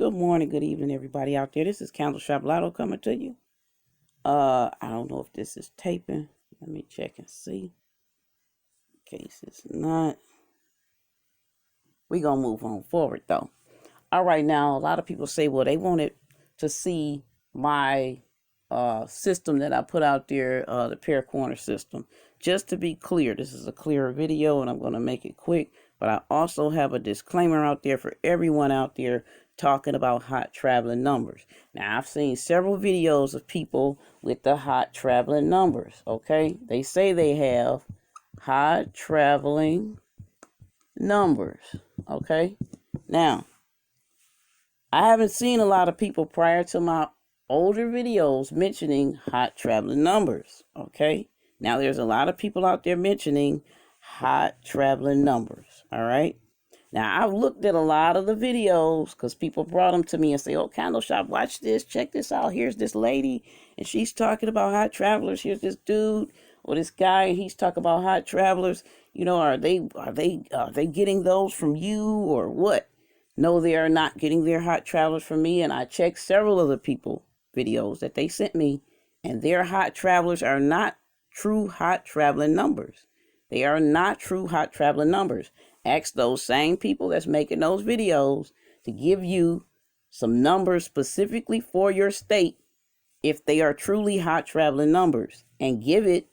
Good morning, good evening, everybody out there. This is Candleshoplotto coming to you. I don't know if this is taping. Let me check and see. In case it's not. We're going to move on forward, though. All right, now, a lot of people say, well, they wanted to see my system that I put out there, the pair corner system. Just to be clear, this is a clearer video, and I'm going to make it quick. But I also have a disclaimer out there for everyone out there talking about hot traveling numbers. Now, I've seen several videos of people with the hot traveling numbers, okay? They say they have hot traveling numbers, okay? Now, I haven't seen a lot of people prior to my older videos mentioning hot traveling numbers, okay? Now, there's a lot of people out there mentioning hot traveling numbers, all right? Now, I've looked at a lot of the videos because people brought them to me and say, oh, Candle Shop, watch this, check this out. Here's this lady, and she's talking about hot travelers. Here's this dude or this guy, and he's talking about hot travelers. You know, are they getting those from you or what? No, they are not getting their hot travelers from me, and I checked several of the people videos that they sent me, and their hot travelers are not true hot traveling numbers. They are not true hot traveling numbers. Ask those same people that's making those videos to give you some numbers specifically for your state if they are truly hot traveling numbers, and give it,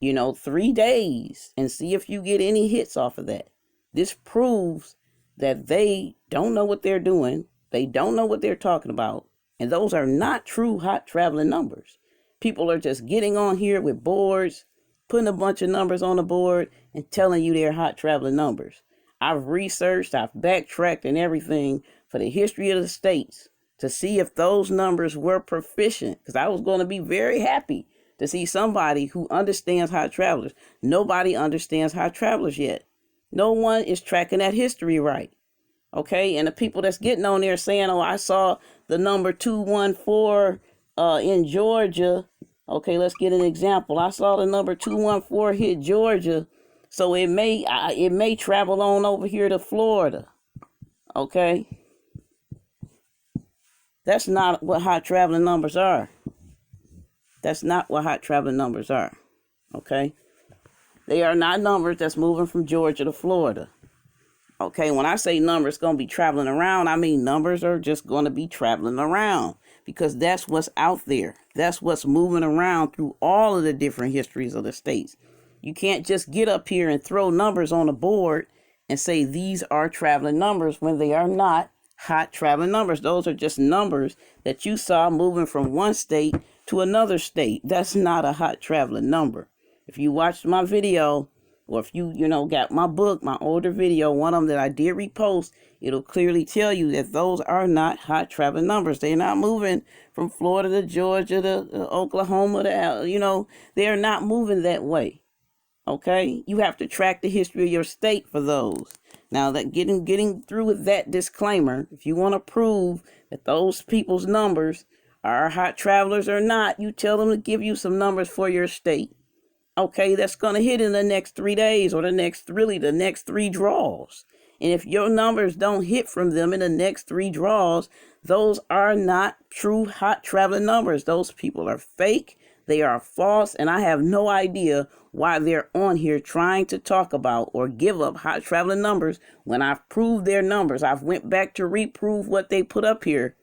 3 days and see if you get any hits off of that. This proves that they don't know what they're doing. They don't know what they're talking about. And those are not true hot traveling numbers. People are just getting on here with boards, putting a bunch of numbers on the board and telling you they're hot traveling numbers. I've researched, I've backtracked and everything for the history of the states to see if those numbers were proficient, because I was going to be very happy to see somebody who understands hot travelers. Nobody understands hot travelers yet. No one is tracking that history right. Okay, and the people that's getting on there saying, oh, I saw the number 214 in Georgia. Okay, let's get an example. I saw the number 214 hit Georgia, so it may travel on over here to Florida. Okay, that's not what hot traveling numbers are. That's not what hot traveling numbers are. Okay, they are not numbers that's moving from Georgia to Florida. Okay, when I say numbers going to be traveling around, I mean numbers are just going to be traveling around because that's what's out there. That's what's moving around through all of the different histories of the states. You can't just get up here and throw numbers on a board and say these are traveling numbers when they are not hot traveling numbers. Those are just numbers that you saw moving from one state to another state. That's not a hot traveling number. If you watched my video, or if you got my book, my older video, one of them that I did repost, it'll clearly tell you that those are not hot traveling numbers. They're not moving from Florida to Georgia to Oklahoma to, they're not moving that way. Okay? You have to track the history of your state for those. Now, that getting through with that disclaimer, if you want to prove that those people's numbers are hot travelers or not, you tell them to give you some numbers for your state. Okay, that's going to hit in the next 3 days or the next 3 draws. And if your numbers don't hit from them in the next 3 draws, those are not true hot traveling numbers. Those people are fake. They are false. And I have no idea why they're on here trying to talk about or give up hot traveling numbers when I've proved their numbers. I've went back to reprove what they put up here.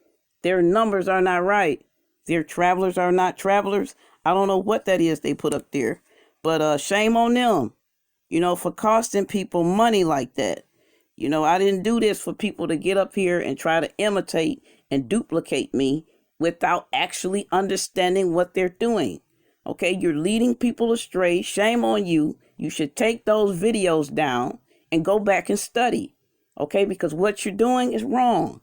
Their numbers are not right. Their travelers are not travelers. I don't know what that is they put up there. But shame on them, for costing people money like that. I didn't do this for people to get up here and try to imitate and duplicate me without actually understanding what they're doing. Okay, you're leading people astray. Shame on you. You should take those videos down and go back and study. Okay, because what you're doing is wrong.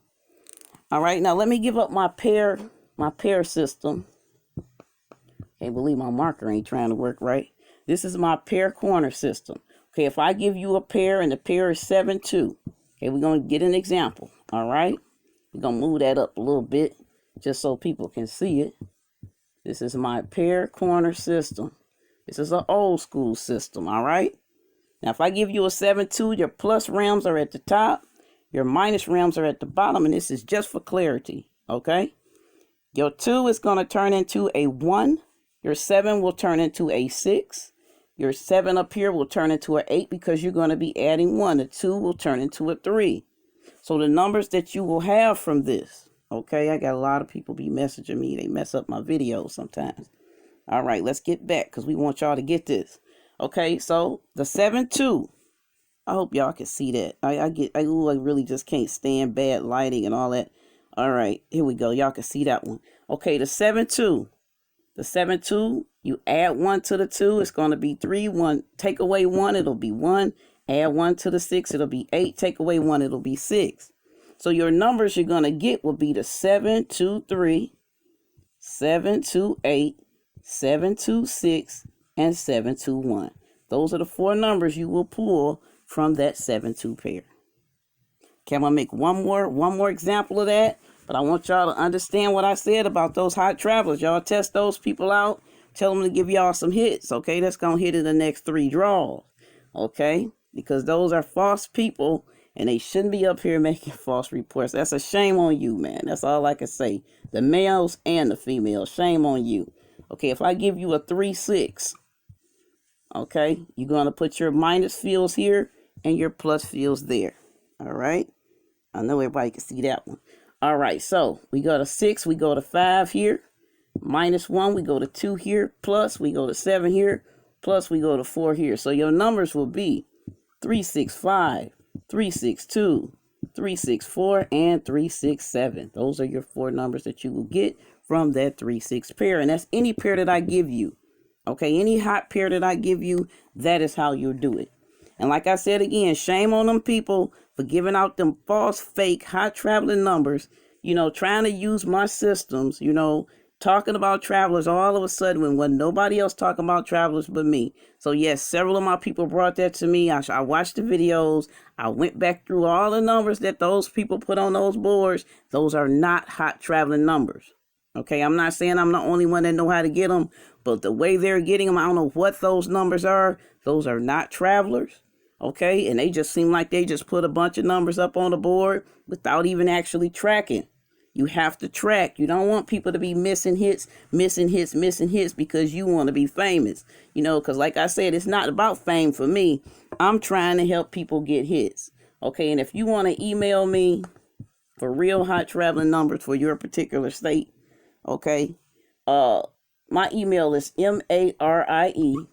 All right, now let me give up my pair system. Can't believe my marker ain't trying to work right. This is my pair corner system. Okay, if I give you a pair and the pair is 7-2, okay, we're going to get an example. All right, we're going to move that up a little bit just so people can see it. This is my pair corner system. This is an old school system. All right, now if I give you a 7-2, your plus rams are at the top, Your minus realms are at the bottom, and this is just for clarity, okay? Your 2 is going to turn into a 1. Your 7 will turn into a 6. Your 7 up here will turn into an 8 because you're going to be adding 1. The 2 will turn into a 3. So the numbers that you will have from this, okay? I got a lot of people be messaging me. They mess up my videos sometimes. All right, let's get back because we want y'all to get this. Okay, so the 7, 2. I hope y'all can see that. I really just can't stand bad lighting and all that. All right, here we go. Y'all can see that one. Okay, the 7, 2. The 7, 2, you add 1 to the 2, it's going to be 3. 1, take away 1, it'll be 1. Add 1 to the 6, it'll be 8. Take away 1, it'll be 6. So your numbers you're going to get will be the 7, 2, 3, 7, 2, 8, 7, 2, 6, and 7, 2, 1. Those are the 4 numbers you will pull from that 7, 2 pair. Okay, I'm going to make one more example of that. But I want y'all to understand what I said about those hot travelers. Y'all test those people out. Tell them to give y'all some hits, okay? That's going to hit in the next 3 draws, okay? Because those are false people, and they shouldn't be up here making false reports. That's a shame on you, man. That's all I can say. The males and the females, shame on you. Okay, if I give you a 3, 6, okay? You're going to put your minus fields here and your plus fields there, all right? I know everybody can see that one. All right, so we go to 6, we go to 5 here, minus 1, we go to 2 here, plus we go to 7 here, plus we go to 4 here. So your numbers will be 3, 6, 5, 3, 6, 2, 3, 6, 4, and 3, 6, 7. Those are your 4 numbers that you will get from that 3, 6 pair. And that's any pair that I give you. Okay, any hot pair that I give you, that is how you'll do it. And like I said again, shame on them people for giving out them false, fake, hot traveling numbers, trying to use my systems, talking about travelers all of a sudden when wasn't nobody else talking about travelers but me. So yes, several of my people brought that to me. I watched the videos. I went back through all the numbers that those people put on those boards. Those are not hot traveling numbers. Okay, I'm not saying I'm the only one that know how to get them, but the way they're getting them, I don't know what those numbers are. Those are not travelers. Okay, and they just seem like they just put a bunch of numbers up on the board without even actually tracking. You have to track. You don't want people to be missing hits because you want to be famous. Because like I said, it's not about fame for me. I'm trying to help people get hits. Okay, and if you want to email me for real hot traveling numbers for your particular state, okay, my email is MARIENELY30,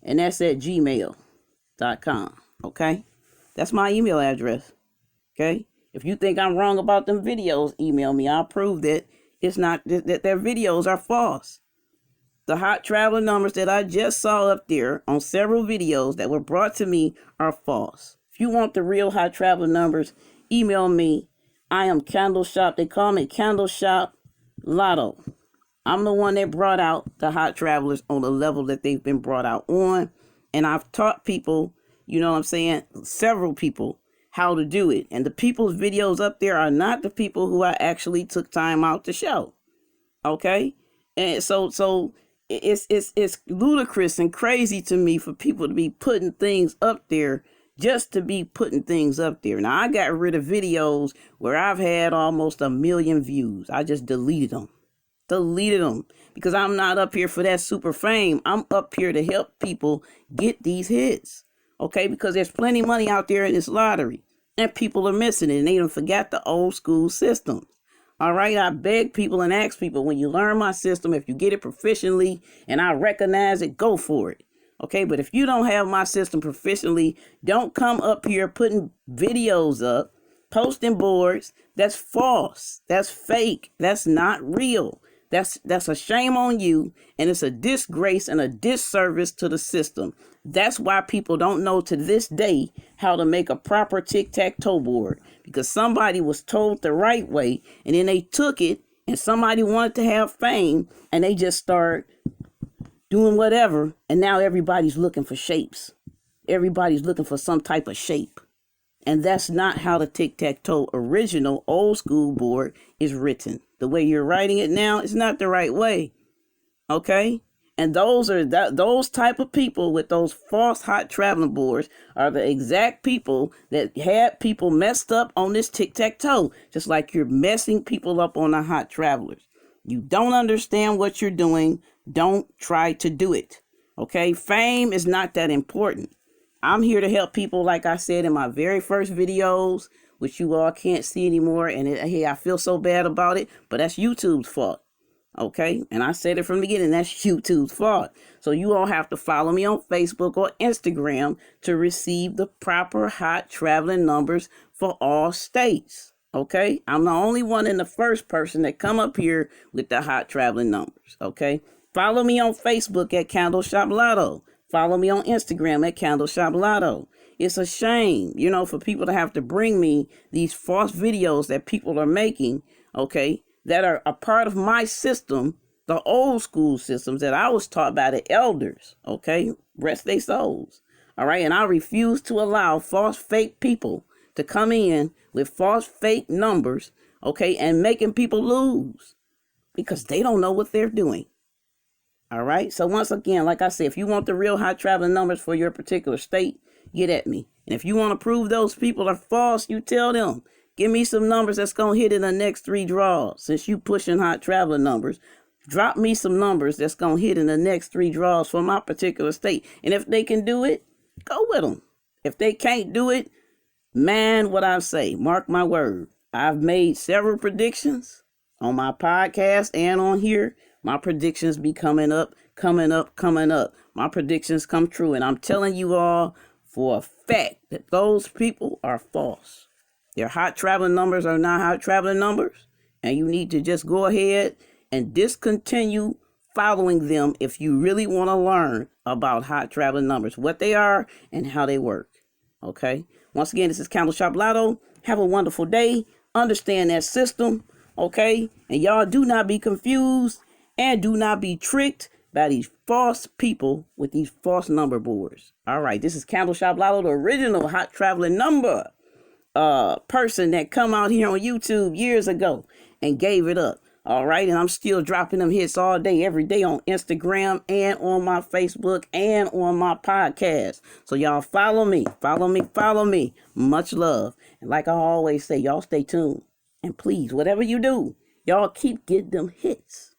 and that's at gmail.com. Okay, that's my email address. Okay, if you think I'm wrong about them videos, email me. I'll prove that it's not, that their videos are false. The hot traveler numbers that I just saw up there on several videos that were brought to me are false. If you want the real hot traveler numbers, email me. I am Candleshop. They call me Candleshoplotto. I'm the one that brought out the hot travelers on the level that they've been brought out on. And I've taught people, several people, how to do it. And the people's videos up there are not the people who I actually took time out to show. Okay? And so it's ludicrous and crazy to me for people to be putting things up there just to be putting things up there. Now, I got rid of videos where I've had almost 1 million views. I just deleted them. Because I'm not up here for that super fame. I'm up here to help people get these hits. Okay, because there's plenty of money out there in this lottery, and people are missing it, and they don't forget the old school system. All right, I beg people and ask people, when you learn my system, if you get it proficiently and I recognize it, go for it. Okay, but if you don't have my system proficiently, don't come up here putting videos up, posting boards. That's false. That's fake. That's not real. That's a shame on you, and it's a disgrace and a disservice to the system. That's why people don't know to this day how to make a proper tic-tac-toe board, because somebody was told the right way, and then they took it, and somebody wanted to have fame, and they just start doing whatever, and now everybody's looking for shapes. Everybody's looking for some type of shape. And that's not how the tic-tac-toe original old school board is written. The way you're writing it now is not the right way. Okay? And those type of people with those false hot traveling boards are the exact people that had people messed up on this tic-tac-toe, just like you're messing people up on the hot travelers. You don't understand what you're doing. Don't try to do it. Okay? Fame is not that important. I'm here to help people, like I said in my very first videos, which you all can't see anymore. And hey, I feel so bad about it, but that's YouTube's fault. Okay, and I said it from the beginning, that's YouTube's fault. So you all have to follow me on Facebook or Instagram to receive the proper hot traveling numbers for all states. Okay, I'm the only one and the first person that come up here with the hot traveling numbers. Okay, follow me on Facebook at Candleshoplotto. Follow me on Instagram at Candleshoplotto. It's a shame, for people to have to bring me these false videos that people are making, okay, that are a part of my system, the old school systems that I was taught by the elders, okay? Rest their souls, all right? And I refuse to allow false fake people to come in with false fake numbers, okay, and making people lose because they don't know what they're doing, all right? So once again, like I said, if you want the real hot traveling numbers for your particular state, get at me. And if you want to prove those people are false, you tell them. Give me some numbers that's going to hit in the next 3 draws. Since you pushing hot traveling numbers, drop me some numbers that's going to hit in the next 3 draws for my particular state. And if they can do it, go with them. If they can't do it, man, what I say, mark my word. I've made several predictions on my podcast and on here. My predictions be coming up. My predictions come true. And I'm telling you all for a fact that those people are false. Their hot traveling numbers are not hot traveling numbers. And you need to just go ahead and discontinue following them if you really want to learn about hot traveling numbers, what they are and how they work. Okay? Once again, this is Candleshoplotto. Have a wonderful day. Understand that system. Okay? And y'all do not be confused and do not be tricked by these false people with these false number boards. All right. This is Candleshoplotto, the original hot traveling number person that come out here on YouTube years ago and gave it up. All right. And I'm still dropping them hits all day, every day on Instagram and on my Facebook and on my podcast. So y'all follow me. Much love. And like I always say, y'all stay tuned. And please, whatever you do, y'all keep getting them hits.